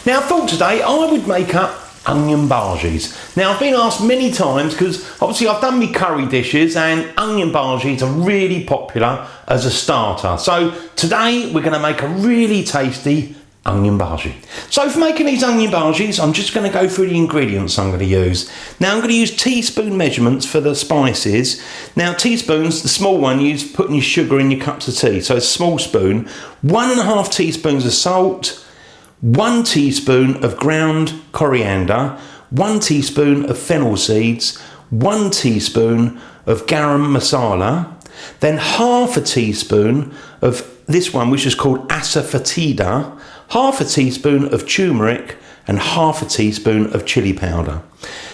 Now I thought today I would make up onion bhajis. Now I've been asked many times because obviously I've done my curry dishes and onion bhajis are really popular as a starter. So today we're going to make a really tasty onion bhaji. So for making these onion bhajis, I'm just going to go through the ingredients I'm going to use. Now I'm going to use teaspoon measurements for the spices. Now teaspoons, the small one, you use putting your sugar in your cups of tea. So a small spoon, 1.5 teaspoons of salt, 1 teaspoon of ground coriander, 1 teaspoon of fennel seeds, 1 teaspoon of garam masala, then half a teaspoon of this one which is called asafoetida, half a teaspoon of turmeric and half a teaspoon of chili powder.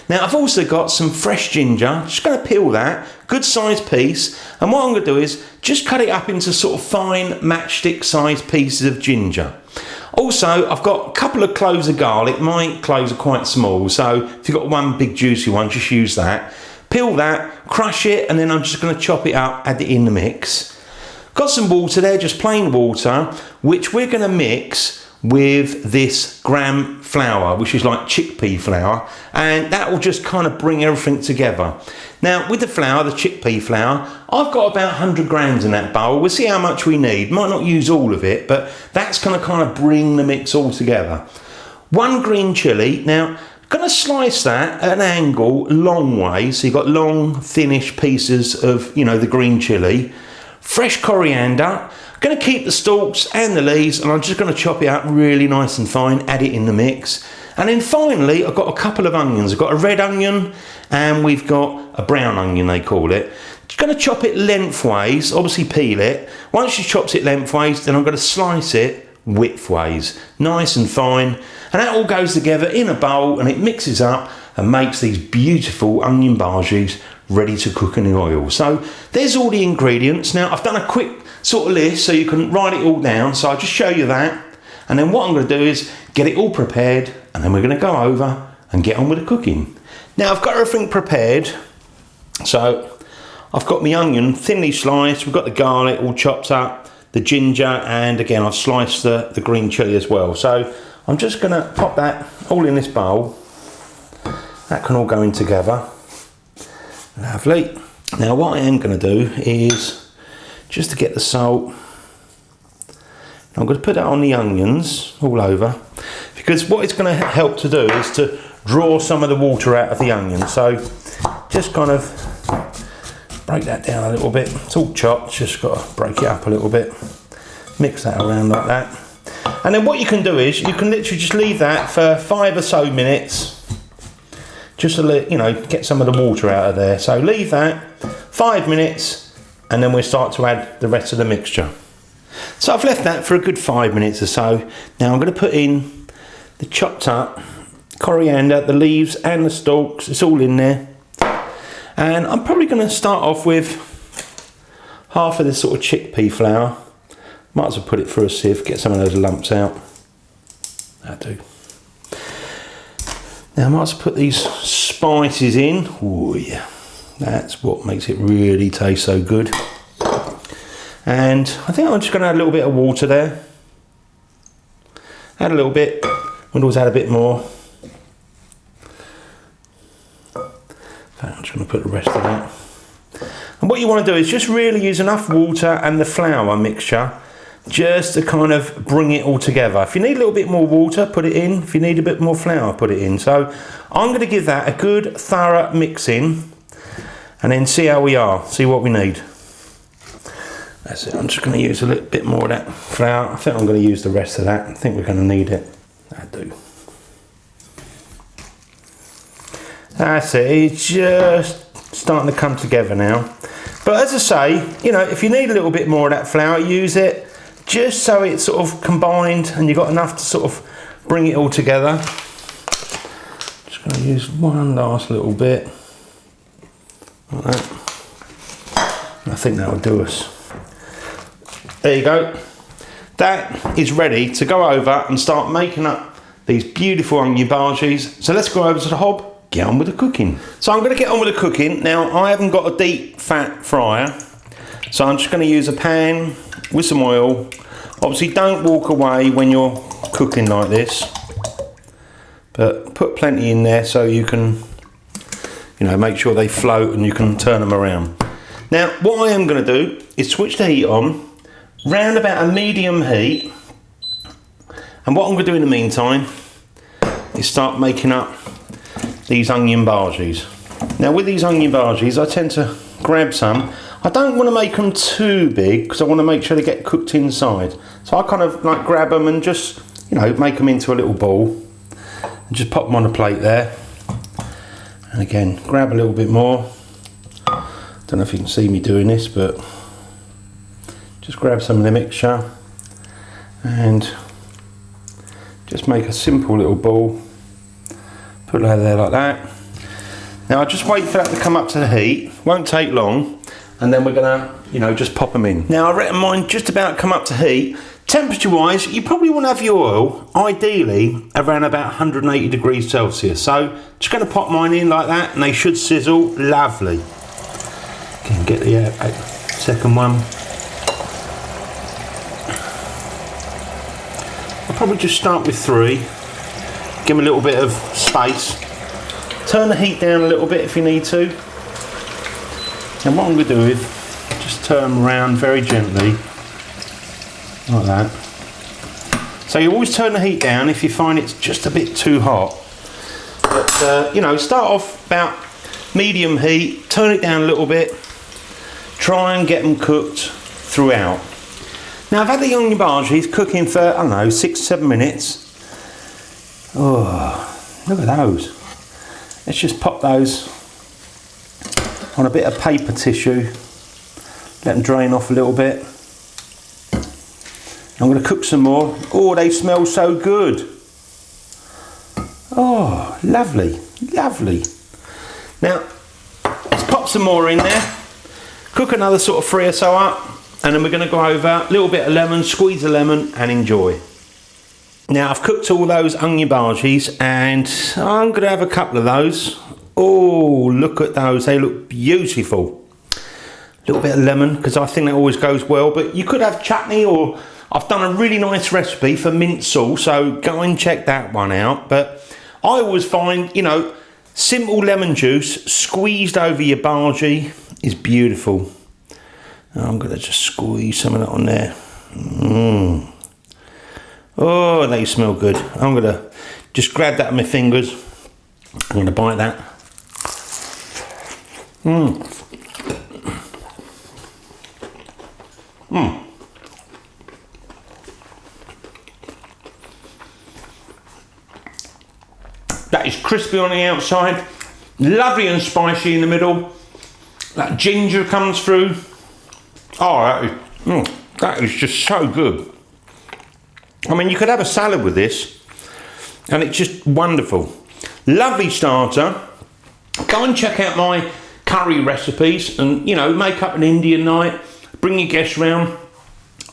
Now I've also got some fresh ginger, just going to peel that, good sized piece, and what I'm going to do is just cut it up into sort of fine matchstick sized pieces of ginger. Also, I've got a couple of cloves of garlic. My cloves are quite small, so if you've got one big juicy one, just use that. Peel that, crush it, and then I'm just going to chop it up, add it in the mix. Got some water there, just plain water, which we're going to mix with this gram flour, which is like chickpea flour, and that will just kind of bring everything together. Now with the flour, the chickpea flour, I've got about 100 grams in that bowl. We'll see how much we need. Might not use all of it, but that's going to kind of bring the mix all together. 1 green chilli. Now going to slice that at an angle long way, so you've got long thinnish pieces of, the green chilli. Fresh coriander. Going to keep the stalks and the leaves, and I'm just going to chop it up really nice and fine, add it in the mix. And then finally I've got a couple of onions. I've got a red onion and we've got a brown onion, they call it. Just going to chop it lengthways, obviously peel it. Once you chopped it lengthways, then I'm going to slice it widthways, nice and fine, and that all goes together in a bowl and it mixes up and makes these beautiful onion bhajis ready to cook in the oil. So there's all the ingredients. Now I've done a quick sort of list so you can write it all down, so I'll just show you that, and then what I'm going to do is get it all prepared and then we're going to go over and get on with the cooking. Now I've got everything prepared, so I've got my onion thinly sliced, we've got the garlic all chopped up, the ginger, and again I've sliced the green chilli as well. So I'm just going to pop that all in this bowl. That can all go in together. Lovely. Now what I am going to do is, just to get the salt, I'm going to put that on the onions all over, because what it's going to help to do is to draw some of the water out of the onion. So just kind of break that down a little bit. It's all chopped, just got to break it up a little bit. Mix that around like that. And then what you can do is you can literally just leave that for 5 or so minutes, just to let, get some of the water out of there. So leave that 5 minutes and then we'll start to add the rest of the mixture. So I've left that for a good 5 minutes or so. Now I'm going to put in the chopped up coriander, the leaves and the stalks. It's all in there. And I'm probably going to start off with half of this sort of chickpea flour. Might as well put it through a sieve, get some of those lumps out. That'll do. Now I might as well put these spices in. Oh yeah, that's what makes it really taste so good. And I think I'm just going to add a little bit of water there. Add a little bit. We'll always add a bit more. I'm just going to put the rest of that. And what you want to do is just really use enough water and the flour mixture just to kind of bring it all together. If you need a little bit more water, put it in. If you need a bit more flour, put it in. So I'm going to give that a good thorough mix in and then see how we are, see what we need. That's it. I'm just going to use a little bit more of that flour. I think I'm going to use the rest of that. I think we're going to need it. That'll do. That's it. It's just starting to come together now. But as I say, if you need a little bit more of that flour, use it. Just so it's sort of combined and you've got enough to sort of bring it all together. Just going to use one last little bit. Like that. And I think that will do us. There you go. That is ready to go over and start making up these beautiful onion bhajis. So let's go over to the hob, get on with the cooking. So I'm going to get on with the cooking. Now I haven't got a deep fat fryer, so I'm just going to use a pan with some oil. Obviously don't walk away when you're cooking like this. but put plenty in there so you can, you know, make sure they float and you can turn them around. Now, what I am going to do is switch the heat on, round about a medium heat, and what I'm going to do in the meantime is start making up these onion bhajis. Now, with these onion bhajis, I tend to grab some. I don't want to make them too big because I want to make sure they get cooked inside. So I kind of like grab them and just, you know, make them into a little ball and just pop them on a plate there. And again, grab a little bit more. Don't know if you can see me doing this, but just grab some of the mixture and just make a simple little ball. Put that there like that. Now I just wait for that to come up to the heat. Won't take long, and then we're gonna, you know, just pop them in. Now I reckon mine just about come up to heat. Temperature wise, you probably want to have your oil ideally around about 180 degrees Celsius. So just going to pop mine in like that, and they should sizzle lovely. Can get the second one. I'll probably just start with 3. Give them a little bit of space. Turn the heat down a little bit if you need to. And what I'm going to do is just turn them around very gently, like that. So you always turn the heat down if you find it's just a bit too hot. But you know, start off about medium heat, turn it down a little bit, try and get them cooked throughout. Now I've had the onion bhajis cooking for, I don't know, 6-7 minutes. Oh, look at those. Let's just pop those on a bit of paper tissue, let them drain off a little bit. I'm going to cook some more. Oh, they smell so good. Oh, lovely, lovely. Now, let's pop some more in there. Cook another sort of 3 or so up, and then we're going to go over a little bit of lemon, squeeze a lemon, and enjoy. Now I've cooked all those onion bhajis, and I'm going to have a couple of those. Oh, look at those, they look beautiful. A little bit of lemon, because I think that always goes well, but you could have chutney, or I've done a really nice recipe for mint sauce, so go and check that one out. But I always find, you know, simple lemon juice squeezed over your bhaji is beautiful. I'm going to just squeeze some of that on there. Oh, they smell good. I'm going to just grab that with my fingers. I'm going to bite that. That is crispy on the outside, lovely and spicy in the middle. That ginger comes through. Oh, that is just so good. I mean, you could have a salad with this, and it's just wonderful. Lovely starter. Go and check out my curry recipes, and, you know, make up an Indian night. Bring your guests round.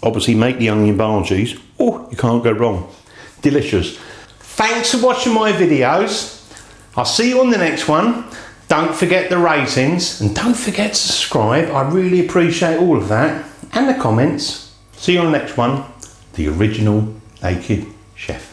Obviously, make the onion bhajis. Oh, you can't go wrong. Delicious. Thanks for watching my videos. I'll see you on the next one. Don't forget the ratings, and don't forget to subscribe. I really appreciate all of that, and the comments. See you on the next one. The original Naked Chef.